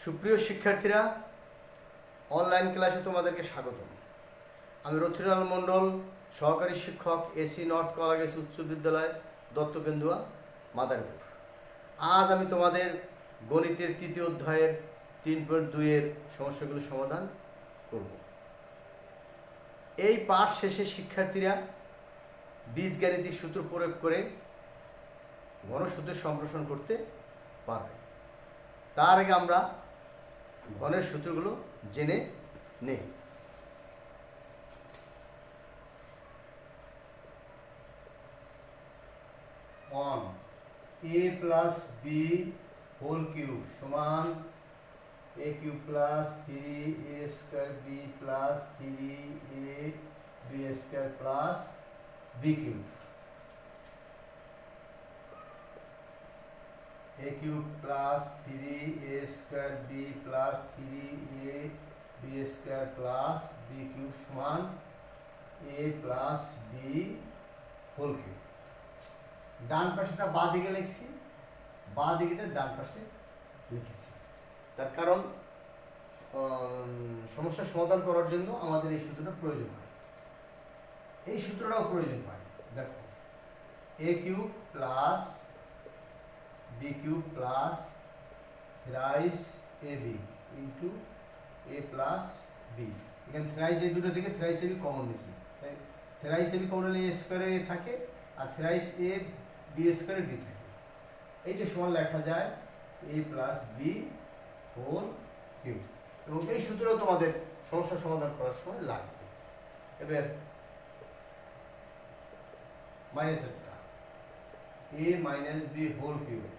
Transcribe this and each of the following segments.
সুপ্রিয় শিক্ষার্থীরা, অনলাইন ক্লাসে তোমাদেরকে স্বাগত। আমি রথিলাল মণ্ডল, সহকারী শিক্ষক, এসি নর্থ কলাগেস উচ্চ বিদ্যালয়, দত্তকেন্দুয়া, মাদারীপুর। আজ আমি তোমাদের গণিতের তৃতীয় অধ্যায়ের 3.2-এর সমস্যাগুলো সমাধান করব। এই পাঠ শেষে শিক্ষার্থীরা বীজগাণিতিক সূত্র প্রয়োগ করে ঘনসূত্রের সম্প্রসারণ করতে পারবে। তার আগে আমরা ঘনের সূত্রগুলো জেনে নেই। On a plus b whole cube সমান a cube plus 3a square b plus 3a b square plus b cube. a cube plus 3a square b plus 3a b square plus b cube সমান a plus b whole cube। ডান পাশেটা বাঁ দিকে লিখছি, বাঁ দিকেটা ডান পাশে লিখেছি। তার কারণ সমস্যার সমাধান করার জন্য আমাদের এই সূত্রটা প্রয়োজন হয়, এই সূত্রটাও প্রয়োজন হয়। দেখো, a cube plus b cube plus thrice ab into a plus b। এখানে thrice এই দুটো থেকে thrice ab কমন নিয়েছি, তাই thrice ab কমন হলে a স্কয়ারের a থাকে আর thrice a b স্কয়ারের b থাকে। এইটা সমান লেখা যায় a plus b whole cube. এবং এই সূত্রও তোমাদের সমস্যা সমাধান করার সময় লাগবে। এবার মাইনাস একটা a minus b whole cube,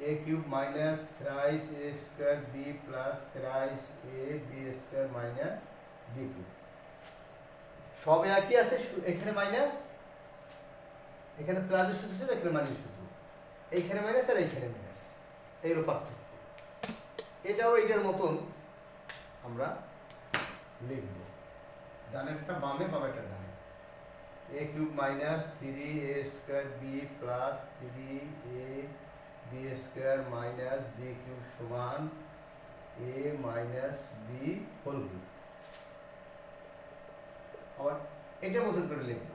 a cube minus thrice a square b plus thrice a b square minus b cube। সব একই আছে, এখানে মাইনাস, এখানে প্লাসের সূত্র ছিল, এখানে মাইনাস সূত্র, এইখানে মাইনাস আর এইখানে মাইনাস, এইরকম পার্থক্য। এটাও এটার মতন আমরা লিখব, ডানেরটা বামে, বামেরটা ডানে। a cube minus 3a square b plus 3a b square minus b cube সমান a minus b whole cube। আবার এটার মতন করে লিখব,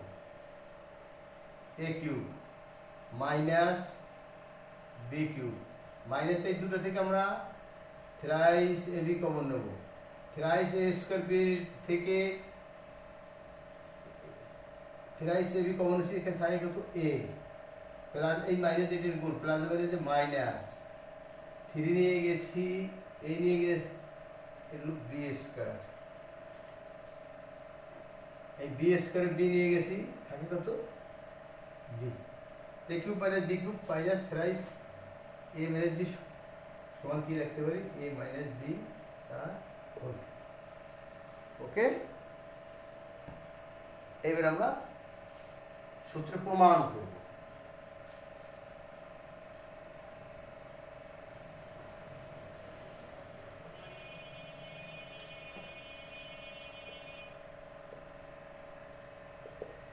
a cube minus b cube, minus এই দুটো থেকে আমরা thrice ab কমন নেব। thrice a square b থেকে thrice ab কমন আছে, এখানে থাকে কত a প্লাস এই মাইনাস এটির গুণ, প্লাস মানে যে মাইনাস 3 নিয়ে গেছি, এই নিয়ে গেছি এগুলো b স্কয়ার, এই b স্কয়ার b নিয়ে গেছি, থাকে কত b। a cube minus b cube minus thrice a minus b সমান কি রাখতে পারি a মাইনাস b তার হোল। ওকে, এবার আমরা সূত্র প্রমাণ করব।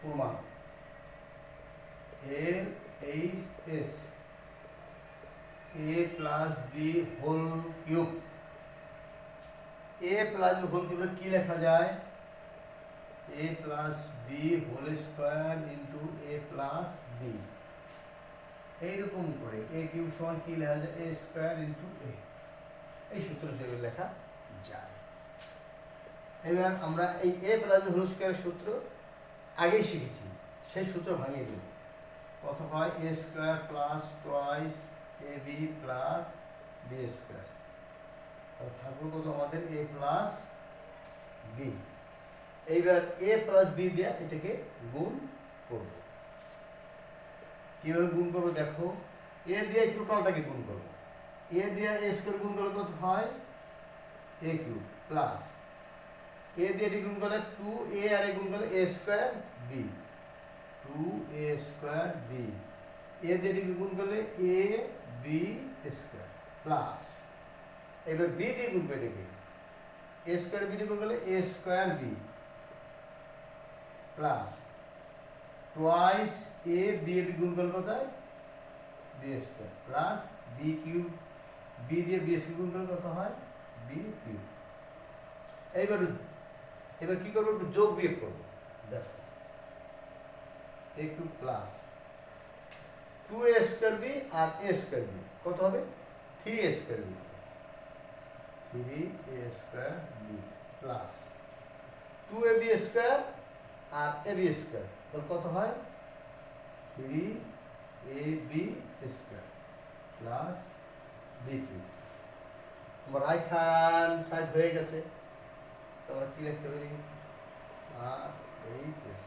প্রমাণ L H S a plus b whole cube, a plus b whole cube কি লেখা যায় a plus b whole square into a plus b. এইরকম করে a কিউব সমান কি লেখা যায় a স্কয়ার ইন্টু a, এই সূত্র হিসেবে লেখা যায়। এবার আমরা এই a প্লাস বি হোল স্কয়ারের সূত্র আগেই শিখেছি, সেই সূত্র ভাঙিয়ে দেব। কত হয় a square plus twice ab plus b square, আর থাকবে কত আমাদের a প্লাস b। এইবার a প্লাস b দিয়ে এটাকে গুণ করব। কিভাবে গুণ করব দেখো, a দিয়ে টোটালটাকে গুণ করব, a দিয়ে a স্কয়ার গুণ করলে কত হয় a কিউব প্লাস a দিয়ে এটি গুণ করলে 2a আর a গুণ করলে a square b, 2a square b, a দিয়ে এটি গুণ করলে a b স্কয়ার প্লাস, এবার b দিয়ে গুণ করে এটাকে a স্কয়ার b দিয়ে গুণ করলে a square b plus twice a b এর গুণ করলে কোথায় b square plus b cube b দিয়ে বি স্কয়ার গুণ করলে কত হয় বি কিউব। এইবার এবার কি করবো একটু যোগ বিয়োগ করবো। দেখো a cube plus 2a square b আর a স্কয়ার বি কত হবে 3a square b 3a square b plus 2ab square আর ab স্কয়ার তাহলে কত হয় 3ab square plus b cube. আমার রাইট হ্যান্ড সাইড হয়ে গেছে। তোমরা কি লিখতে পারি আর এইচ এস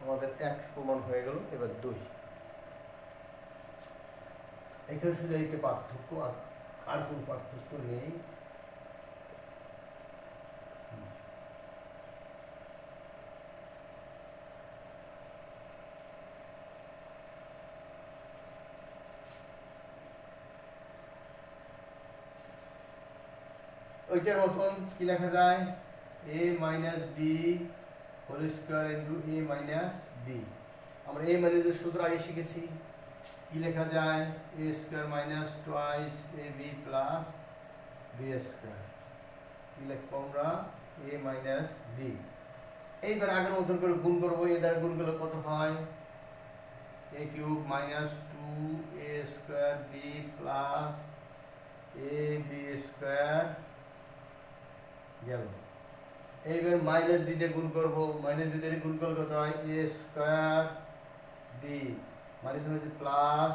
আমাদের এক প্রমাণ হয়ে গেল। এবার 2 এখানে শুধু এইটা পার্থক্য আর কোনো পার্থক্য নেই। ওইটার মতন কি লেখা যায় a minus b whole square into a minus b. আমরা a মাইনাস সূত্র আগে শিখেছি। কি লেখা যায় a square minus twice ab plus b square. কি লিখবো আমরা a মাইনাস b। এইবার আগের মতন করে গুণ করবো। এ দ্বারা গুণ করলে কত হয় a cube minus 2a square b plus ab square গেল। এইবার মাইনাস বি দিয়ে গুণ করবো। মাইনাস বি দিয়ে গুণ করলে কত হয় a স্কয়ার b মাইনাস হচ্ছে plus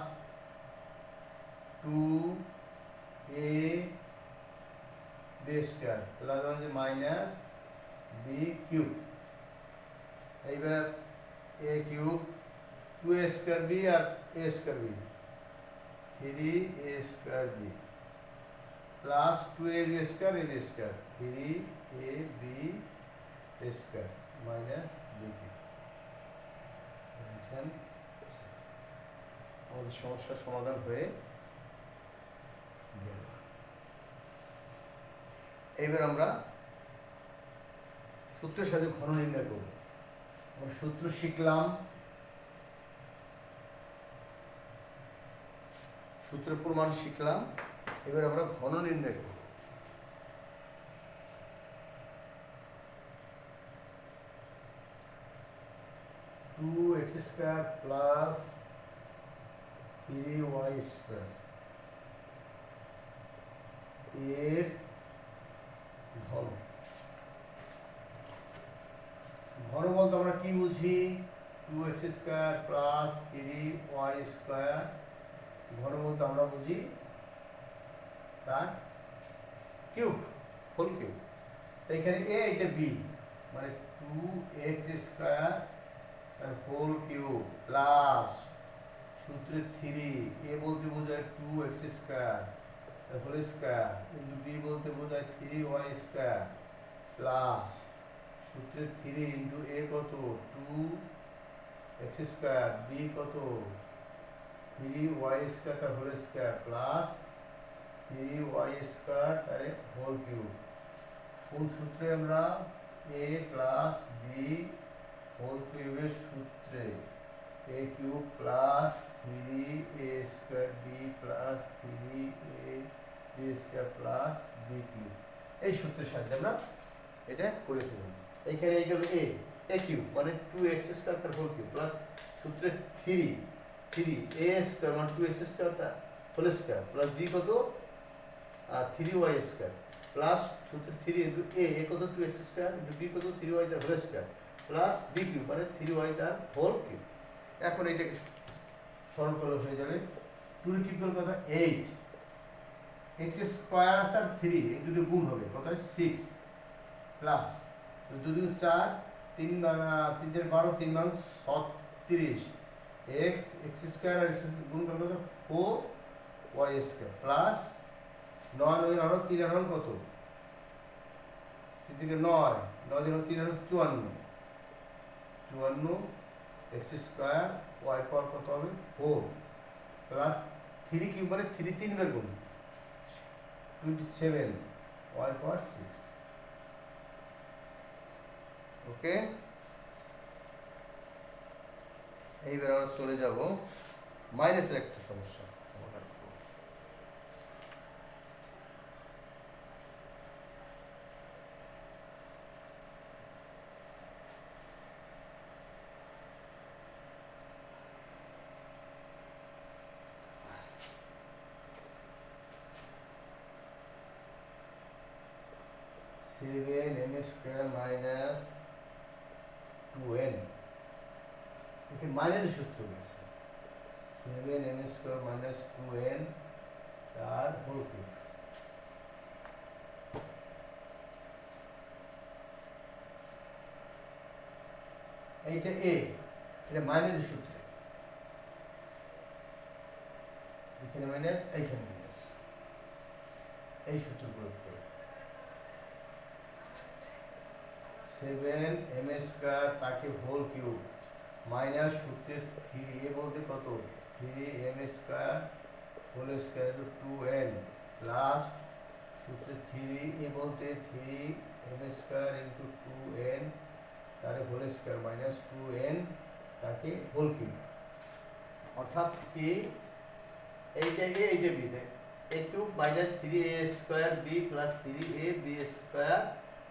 2a b square plus হচ্ছে মাইনাস b কিউব। এইবার a cube 2a square b আর a square b 3a square b plus 2ab square ab square 3ab square minus b cube. আমাদের সমস্যার সমাধান হয়ে গেল। এইবার আমরা সূত্রের সাথে ঘন নির্ণয় করব। আমরা সূত্র শিখলাম, সূত্রের প্রমাণ শিখলাম। এবার আমরা ঘন নির্ণয় করব। Two x square plus 3y square এর ঘন। ঘন বলতে আমরা কি বুঝি 2x square plus 3y square. ঘন বলতে আমরা বুঝি তার কিউব হোল কিউব। এখানে a এটা b মানে 2x স্কয়ার আর হোল কিউব প্লাস সূত্রে 3 a বলতে বোঝায় 2x square whole square into b বলতে বোঝায় 3y স্কয়ার প্লাস সূত্রে 3 ইনটু a কত 2x স্কয়ার b কত 3y স্কয়ার তার whole square plus 3y square তার হোল কিউব। কোন সূত্রে আমরা a প্লাস b হোল কিউবের সূত্রে a cube plus 3a square b plus 3a b square plus b cube এই সূত্রের সাহায্যে আমরা এটা করে ফেলব। এইখানে এই গেল a কিউব মানে 2x স্কয়ার তার হোল কিউব প্লাস সূত্রে 3a স্কয়ার মানে 2x স্কয়ার তার হোল স্কয়ার প্লাস b কত 3y স্কয়ার প্লাস সূত্রে 3 ইনটু a কত 2x স্কয়ার ইনটু b কত 3y তার whole square plus b cube মানে 3y তার হোল কিউব। এখন এটাকে সরল করলে হয়ে যাবে 2 এর কিউব কত 8 x স্কয়ার আছে 3 এই দুটো গুণ হবে কত 6 প্লাস 2 2 4 3 3 4 12 3 9 36 x স্কয়ার আর x গুণ করলে কত 4y স্কয়ার প্লাস 9 9 আরো 3 আরো কত 3 থেকে 9 9 দিন 3 আরো 54 x স্কয়ার y পাওয়ার কত হবে 4 প্লাস 3 কিউব মানে 3 3 বার গুণ 27 y পাওয়ার 6। ওকে এইবার আমরা চলে যাব মাইনাসের একটা সমস্যা সমাধান করব। Seven M square minus 2n, এখানে মাইনাসের সূত্র গেছে 7n স্কোয়ার মাইনাস 2n তার হোল কিউব। এইটা a, এটা মাইনাসের সূত্র, এখানে মাইনাস এইখানে মাইনাস, এই সূত্র প্রয়োগ করে 7m স্কোয়ার তাকে হোল কিউব মাইনাস সূত্রের 3a বলতে কত 3m square whole square 2n plus সূত্রের 3a বলতে 3m স্কোয়ার ইন্টু 2n তার হোল স্কোয়ার মাইনাস 2n তাকে হোল কিউব, অর্থাৎ কি এইটা a এইটা b, a cube minus 3a square b plus 3ab square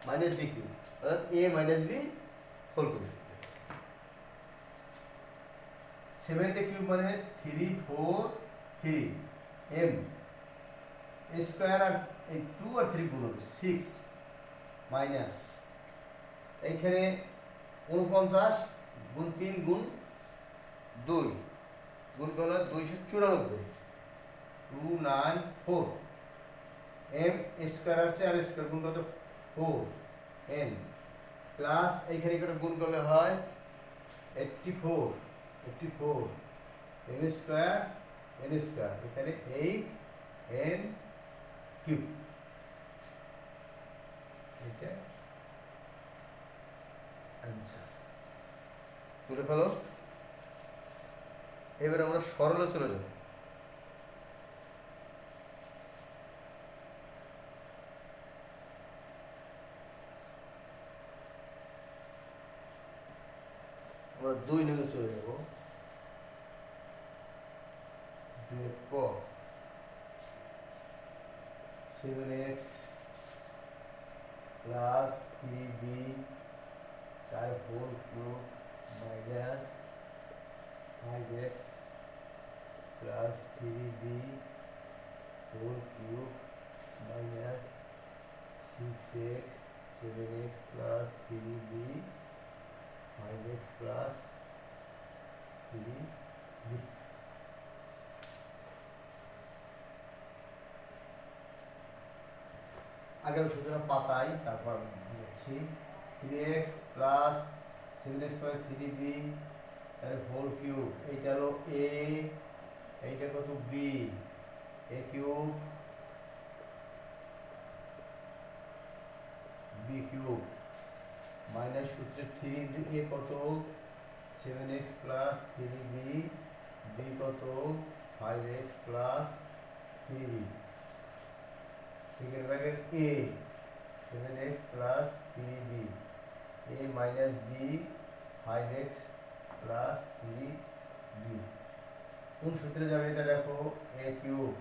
minus b cube, অর্থাৎ a minus b whole cube. 7 টা কিউব মানে 3 4 3 m স্কয়ার আর এই 2 আর 3 গুণ হবে 6 মাইনাস এইখানে 49 গুণ 3 গুণ 2 গুণ করলে 294 294 m স্কয়ার আছে আর স্কয়ার গুণ কত 4 n প্লাস এইখানে করে গুণ করলে হয় 84 m স্কয়ার n স্কয়ার এখানে 8 n কিউব, এটা आंसर তুলে ফেলো। এবার আমরা সরলে চলে যাব। আমরা 2 নং চলে যাব। 2 এর পর 7x প্লাস 3b তার whole cube minus 5x plus 3b whole cube minus 6x 7x plus 3b 5x plus 3b। আগে সূত্রটা পাতাই তারপর লিখছি 3x plus 7x plus 3b তার হোল কিউব, এইটা হলো a, এইটা কত b, a cube b cube minus সূত্রের 3a কত 7x প্লাস 3b, b কত 5x plus 3b, second bracket a 7x plus 3b, a minus b 5x plus 3b, কোন সূত্রে যাবে এটা দেখো a cube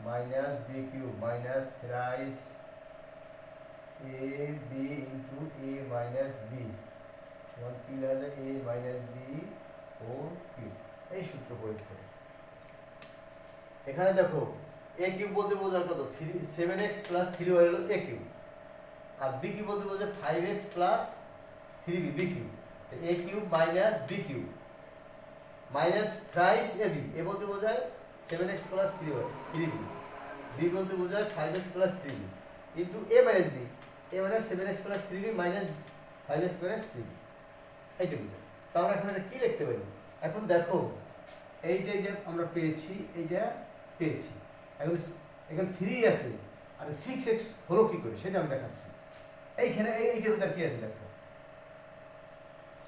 minus b cube minus thrice ab into a minus b সমান কি লাগে a minus b whole cube, এই সূত্র প্রয়োগ করে এখানে দেখো a কিউব বলতে বোঝায় কত 7x প্লাস 3y হলো a কিউব, আর b কিউব বলতে বোঝায় 5x plus 3b b cube, a cube minus b cube minus thrice ab, a বলতে বোঝায় 7x plus 3y 3b, b বলতে বোঝায় 5x plus 3b into a minus b, a মানে 7x plus 3b minus 5x plus 3b, এইটা বোঝায়। তাহলে এখন এটা কি লিখতে পারি, এখন দেখো এইটা যে আমরা পেয়েছি এইটা পেয়েছি, এখন এখানে 3 আছে আর 6x হলো কি করে সেটা আমি দেখাচ্ছি। এইখানে এইটার ভিতরে কি আছে দেখো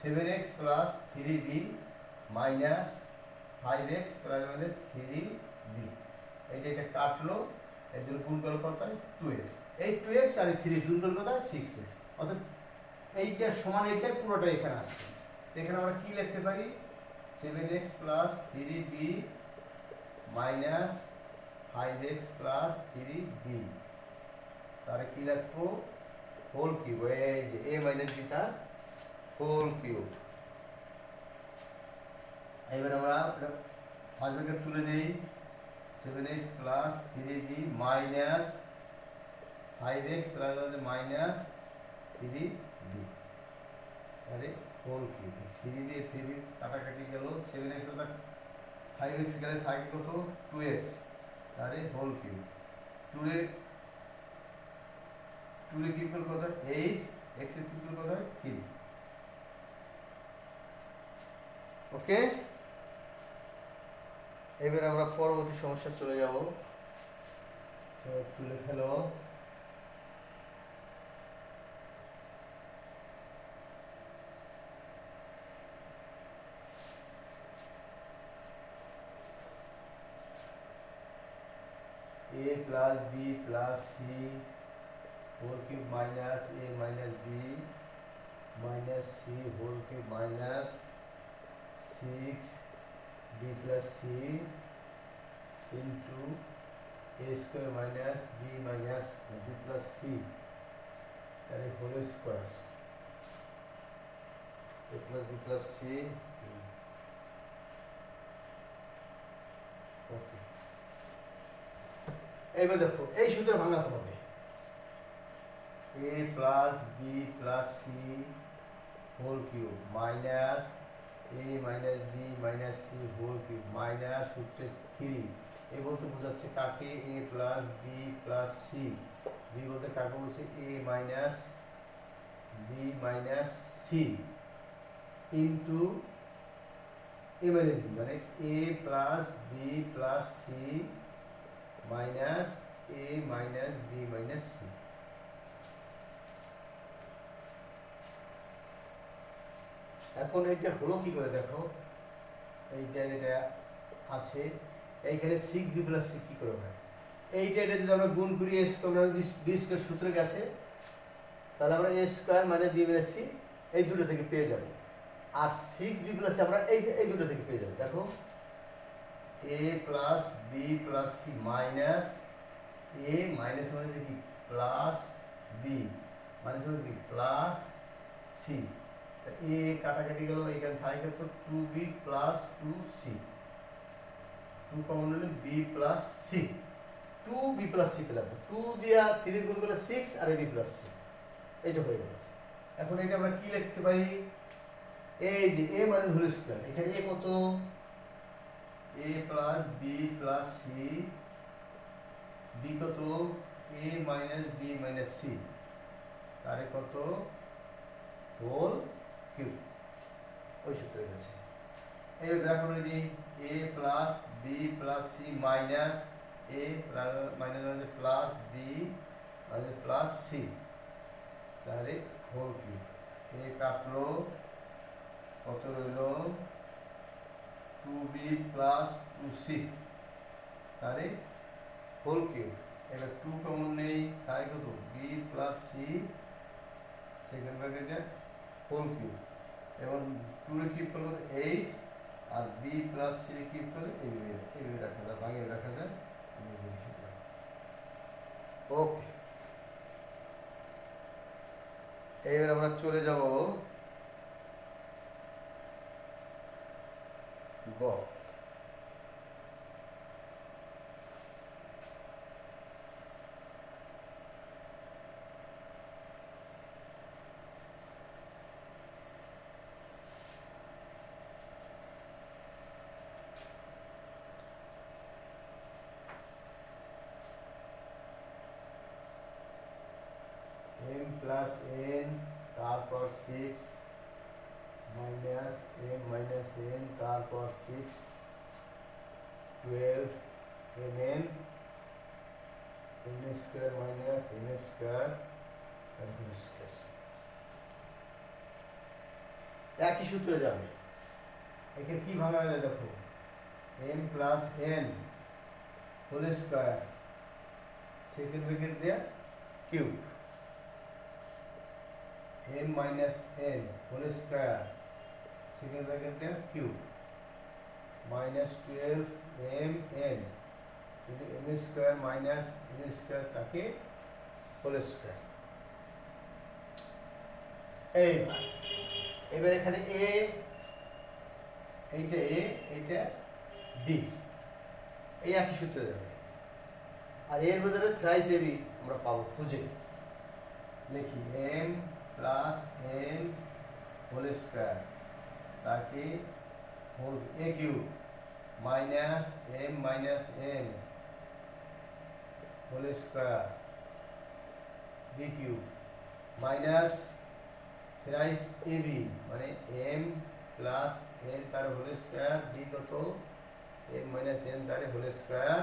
7x plus 3b minus 5x plus minus 3b, এই যে এটা কাটলো এর জন্য গুণ করলে কত হয় 2x, এই 2x আর 3 গুণ করলে কত হয় 6x, অর্থাৎ এইটার সমান এইটা পুরোটা এখানে আসছে। এখানে আমরা কি লিখতে পারি 7x plus 3b minus 5x plus 3b, তাহলে কি লিখবো? হোল কিউব, এই যে a মাইনাস b তার হোল কিউব। এবার আমরা ফার্স্ট ব্র্যাকেট তুলে দেই, 7x plus 3b minus 5x plus minus 3b, আরে হোল কিউব। 3 দিয়ে 3 কাটাকাটি গেল, 7x অর্থাৎ 5x গেলে থাকে কত? 2x, তাহলে হোল কিউব। 2 এর কিউব করলে কত? 8, x এর কিউব করলে কত? 3। ওকে, এবার আমরা পরবর্তী সমস্যা চলে যাব। তুলে ফেলো। a plus b plus c whole cube minus a minus b minus c whole cube minus 6b plus c into a square minus b minus b plus c, that is whole square, a plus b plus c. Okay, এবার দেখো এই সূত্র ভাঙাতে হবে। a plus b plus c whole cube minus a minus b minus c whole cube minus সূত্রে 3। A বলতে বোঝাচ্ছে কাকে? a plus b plus c, b বলতে কাকে বলছে? a minus b minus c into a minus b, মানে a plus b plus c minus a minus b minus c। এখন এটা হলো কি করে দেখো, এইটা এটা আছে, এইখানে 6b প্লাস c কি করে হয়? এইটা এটা যদি আমরা গুণ করি, a স্কয়ার b স্কয়ার সূত্র গেছে, তাহলে আমরা a স্কয়ার মানে b মাইনাস c এই দুটো থেকে পেয়ে যাব, আর 6b প্লাস c আমরা এই দুটো থেকে পেয়ে যাব। দেখো a plus b plus c minus a minus মানে কি প্লাস b মাইনাস মানে কি প্লাস c, a কাটাকাটি গেল, এখানে থাকে তো 2b প্লাস 2c, 2 কমন নিলে b plus c, 2b plus c পেলাম। 2 দিয়া 3 গুণ করলে 6 আর b প্লাস c, এইটা হয়ে গেল। এখন এটা আমরা কি লিখতে পারি? এই যে a মানে হোল স্কয়ার, এখানে a কত? a plus b plus c, b কত? a minus b minus c, তারে কত? Whole cube. ওই সূত্রে গেছে। এই গ্রাফ করে দিই, a plus b plus c minus a minus মানে প্লাস b মানে প্লাস c, তাহলে হোল কিউব। a কাটলো, কত রইল? 2b প্লাস 2c, তাহলে হোল কিউব। এবার 2 কমন নেই, তাই কত? b প্লাস c সেকেন্ড ব্র্যাকেটে হোল কিউব, এবং 2 এর কিউব করলে 8 আর b প্লাস c এর কিউব করলে এইভাবে রাখা যায়, ভাঙিয়ে রাখা যায়। ওকে, এইবার আমরা চলে যাব গ। m প্লাস n তারপর 6 মাইনাস m মাইনাস n তারপর 6 12 mn n square minus n square square, একই সূত্রে যাবে। এখানে কি ভাঙা যায় দেখো, m plus n whole square second bracket দেয়া cube, m minus n whole square second bracket দেয়া কিউব, মাইনাস 12 এম এন কিন্তু m square minus n square তাকে হোল স্কোয়ার। এবার এখানে এ, এইটা এ, এইটা বি, এই একই সূত্রে যাবে। আর এর বদলে থ্রাইস এ বি আমরা পাবো খুঁজে। লিখি m plus n whole square তাকে whole a cube minus m minus n whole square b cube minus thrice a b মানে এম প্লাস এন তার হোল স্কোয়ার বি কত এম মাইনাস এন তার whole square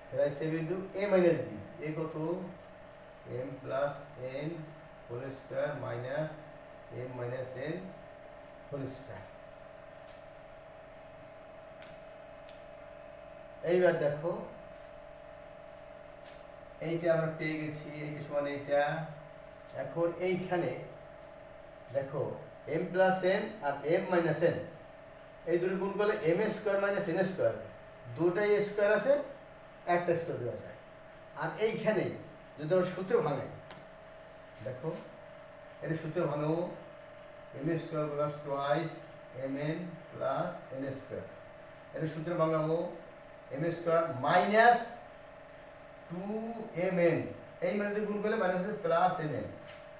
thrice a b into a minus b a কত m plus n whole square minus m minus n whole square. এইবার দেখো এইটা আমরা পেয়ে গেছি, এইটা সমান এইটা। এখন এইখানে দেখো এম প্লাস এন আর এম মাইনাস এন এই দুটো গুণ করলে m square minus n square, দুটাই স্কোয়ার আছে, একটা স্কোয়ার দেওয়া যায়। আর এইখানে যদি আমরা সূত্র ভাঙাই, দেখো এটা সূত্র ভাঙাবো m square plus twice m n plus n square, এটা সূত্র ভাঙাবো এম স্কোয়ার মাইনাস 2mn, এই মানে যদি গুণ করলে মাইনাস হচ্ছে plus n n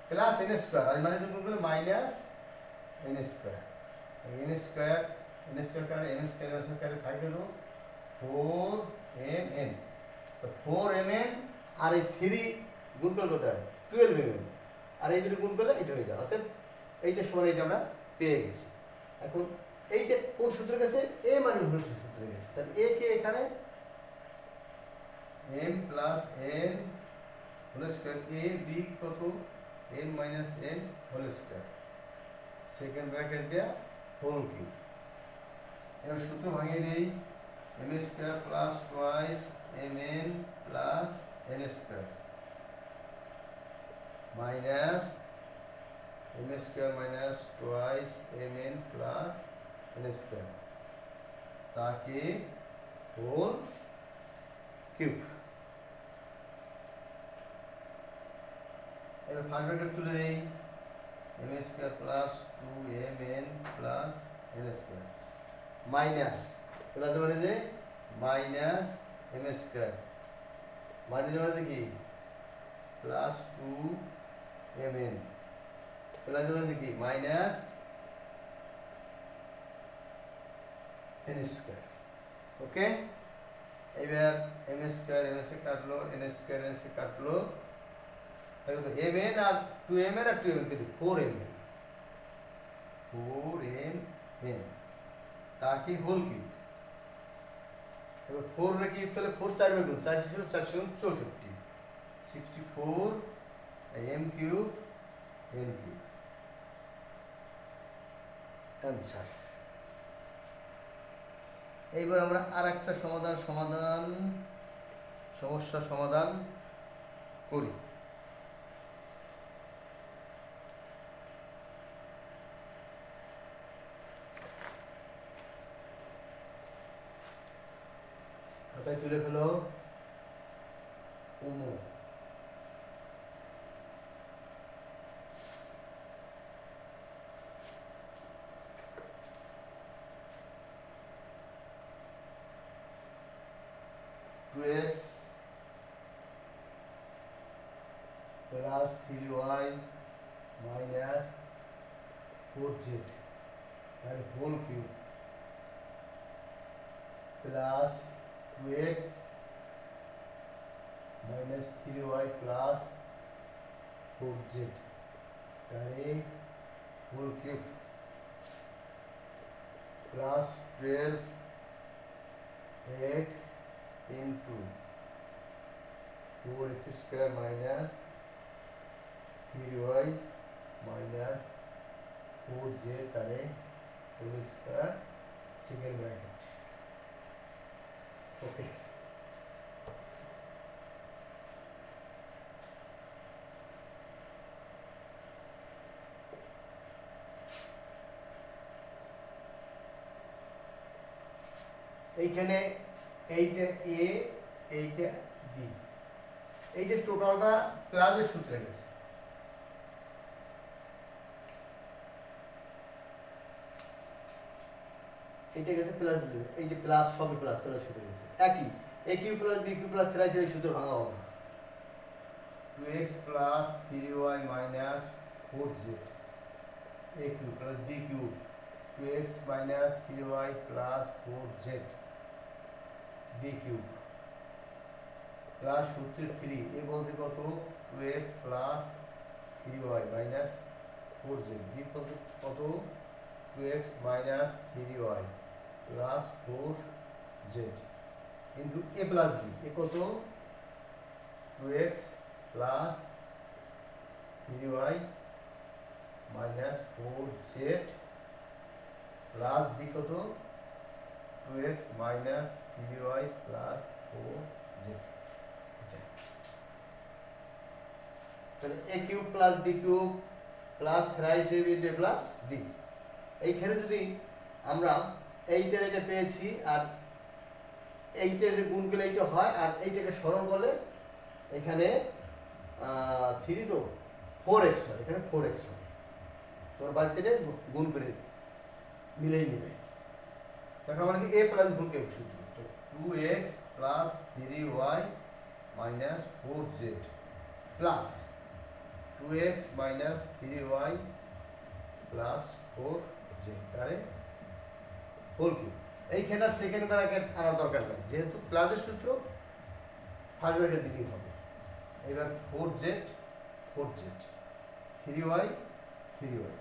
plus n square, আর মানে যদি গুণ করলে minus n square. N square কারণে এন স্কোয়ার কারণে থাকে তো 4mn, তো 4mn আর এই 3 গুণ করলে কত হয় 12mn, আর এই দুটো গুণ করলে এটা হয়ে যায়। অর্থাৎ এইটা সমান এইটা আমরা পেয়ে গেছি। এখন এইটা কোন সূত্রের কাছে এ মানে হল সূত্রের কাছে, তাহলে এ কে এখানে m plus n whole square a b কত m minus n whole square second bracket দেয়া হোল কিউব। এবার সূত্র ভাঙিয়ে দেই m square plus twice mn plus n square minus m square minus twice mn plus n square তাকে whole cube. এবার first bracket তুলে দেই m square plus 2mn plus n square minus plus মানে যে মাইনাস m স্কয়ার মাইনাস মানে কি plus 2mn plus মানে কি মাইনাস n স্কয়ার। ওকে, এবার m স্কয়ার m से কাটলো n স্কয়ার n से কাটলো, দেখো তো mn আর 2mn আর 2mn কিন্তু 4mn ताकि होल किউব। এবার 4 রে কিউব তাহলে 4 4 বার গুণ 4 ছিল 4 ছিল 64 64 m cube n cube answer. এইবার আমরা আরেকটা সমস্যা সমাধান করি। খাতায় তুলে ফেলো উমু। x plus 3y minus 4z and whole cube plus 2x minus 3y plus 4z তারে whole cube plus 12x into 4x square minus 3y minus 4z তারে whole square second bracket। Okay এইখানে এইটা এ, এইটা বি, এই যে টোটালটা প্লাসের সূত্রে গেছে। এইটা গেছে প্লাস, এই যে প্লাস সবই প্লাস প্লাস সূত্রে গেছে। একই a cube plus b cube plus 3 এই সূত্র ভাঙা হবে 2x plus 3y minus 4z a cube plus b cube 2x minus 3y plus 4z b cube plus সূত্রের 3 এ বলতে কত 2x plus 3y minus 4z b কত 2x minus 3y plus 4z into a plus b এ কত 2x plus 3y minus 4z plus b কত 2x minus 3y plus 4z। তাহলে a cube plus b cube plus 3ac a plus b। এইখানে যদি আমরা এইটার এটা পেয়েছি আর এইটার গুণ করলে এইটা হয় আর এইটাকে সরল করলে এখানে 3 তো 4x হয়, এখানে 4x হয়। তোমার বাড়িতে গুণ করে মিলেই নেবে। দেখো আমরা কি a প্লাস গুণ কে সূত্র তো 2x plus 3y minus 4z plus 2x minus 3y plus 4z তারে হোল কিউব। এইখানে সেকেন্ড ব্র্যাকেট আনার দরকার নেই, যেহেতু প্লাসের সূত্র ফার্স্ট ব্র্যাকেট দিতেই হবে। এবার 4z 3y 3y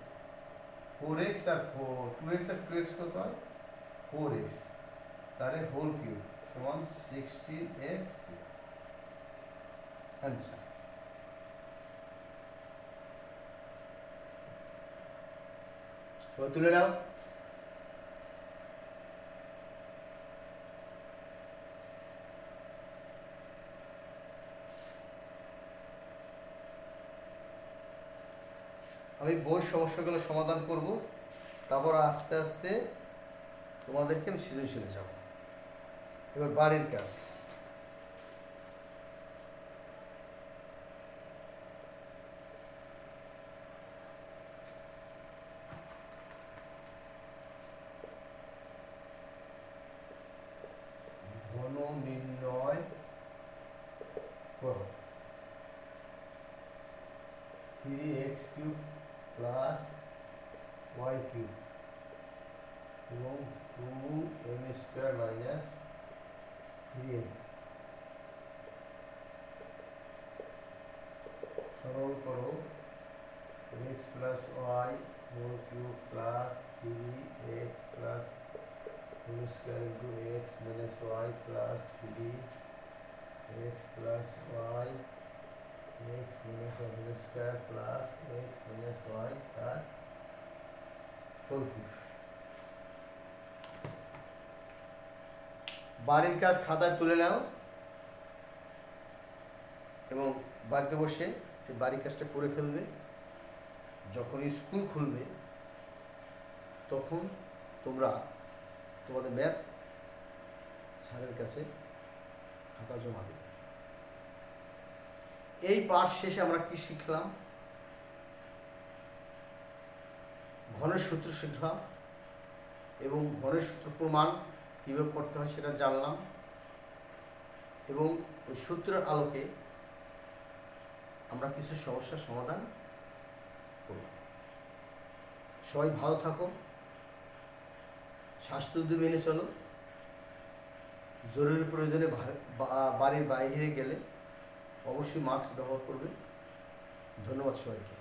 4x আর 2x আর 2x কত হয় 4x তারে হোল কিউব সমান 16x আনসার। সবাই তুলে নাও। আমি বই সমস্যাগুলো সমাধান করব, তারপর আস্তে আস্তে তোমাদেরকে আমি সৃজনশীলে যাব। এবার বাড়ির কাজ। ঘন নির্ণয় করো। 3x cube plus y cube এবং 2m স্কয়ার মাইনাস 3m সরল করো। x plus y whole cube plus 3x plus whole square into x minus y plus 3x plus y x minus y whole square plus x minus y তার whole cube. বাড়ির কাজ খাতায় তুলে নাও এবং বাড়িতে বসে এই বাড়ির কাজটা করে ফেলবে। যখন স্কুল খুলবে তখন তোমরা তোমাদের ম্যাথ স্যারের কাছে খাতা জমা দেবে। এই পাঠ শেষে আমরা কি শিখলাম? ঘনের সূত্র শিখলাম এবং ঘনের সূত্র প্রমাণ কীভাবে করতে হয় সেটা জানলাম এবং ওই সূত্রের আলোকে আমরা কিছু সমস্যার সমাধান করব। সবাই ভালো থাকো, স্বাস্থ্যবিধি মেনে চলো। জরুরি প্রয়োজনে বাড়ির বাইরে গেলে অবশ্যই মাস্ক ব্যবহার করবে। ধন্যবাদ সবাইকে।